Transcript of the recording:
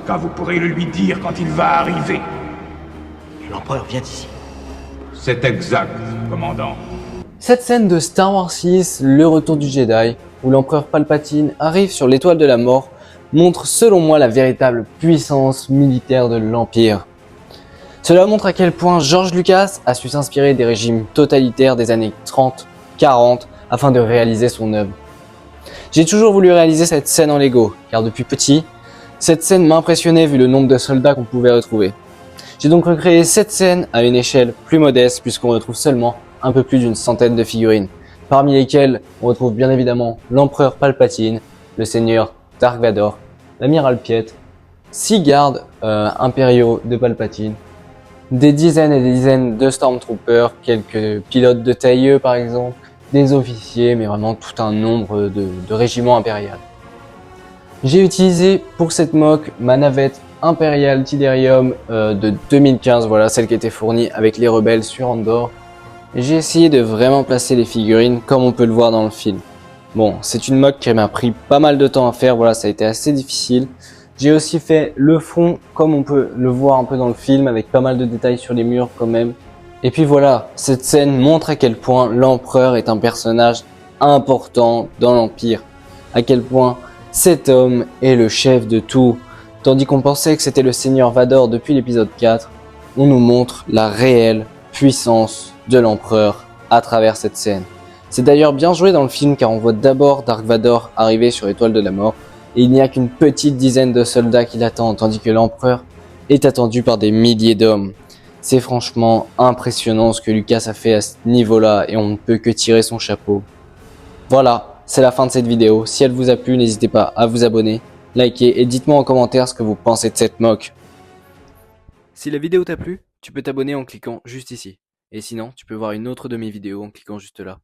cas, vous pourrez le lui dire quand il va arriver. L'empereur vient d'ici. C'est exact, commandant. Cette scène de Star Wars 6, le retour du Jedi, où l'empereur Palpatine arrive sur l'étoile de la mort, montre selon moi la véritable puissance militaire de l'Empire. Cela montre à quel point George Lucas a su s'inspirer des régimes totalitaires des années 30, 40 afin de réaliser son œuvre. J'ai toujours voulu réaliser cette scène en Lego, car depuis petit, cette scène m'impressionnait vu le nombre de soldats qu'on pouvait retrouver. J'ai donc recréé cette scène à une échelle plus modeste puisqu'on retrouve seulement un peu plus d'une centaine de figurines, parmi lesquelles on retrouve bien évidemment l'empereur Palpatine, le seigneur Dark Vador, l'amiral Piet, 6 gardes impériaux de Palpatine, des dizaines et des dizaines de Stormtroopers, quelques pilotes de tailleux par exemple, des officiers, mais vraiment tout un nombre de régiments impériaux. J'ai utilisé pour cette mock ma navette impériale Tiderium de 2015, voilà celle qui était fournie avec les rebelles sur Andorre. J'ai essayé de vraiment placer les figurines comme on peut le voir dans le film. Bon, c'est une mock qui m'a pris pas mal de temps à faire, voilà, ça a été assez difficile. J'ai aussi fait le fond comme on peut le voir un peu dans le film avec pas mal de détails sur les murs quand même. Et puis voilà, cette scène montre à quel point l'empereur est un personnage important dans l'Empire. À quel point cet homme est le chef de tout. Tandis qu'on pensait que c'était le seigneur Vador depuis l'épisode 4, on nous montre la réelle puissance de l'empereur à travers cette scène. C'est d'ailleurs bien joué dans le film car on voit d'abord Dark Vador arriver sur l'étoile de la mort et il n'y a qu'une petite dizaine de soldats qui l'attendent tandis que l'empereur est attendu par des milliers d'hommes. C'est franchement impressionnant ce que Lucas a fait à ce niveau-là et on ne peut que tirer son chapeau. Voilà, c'est la fin de cette vidéo. Si elle vous a plu, n'hésitez pas à vous abonner, liker et dites-moi en commentaire ce que vous pensez de cette mock. Si la vidéo t'a plu, tu peux t'abonner en cliquant juste ici. Et sinon, tu peux voir une autre de mes vidéos en cliquant juste là.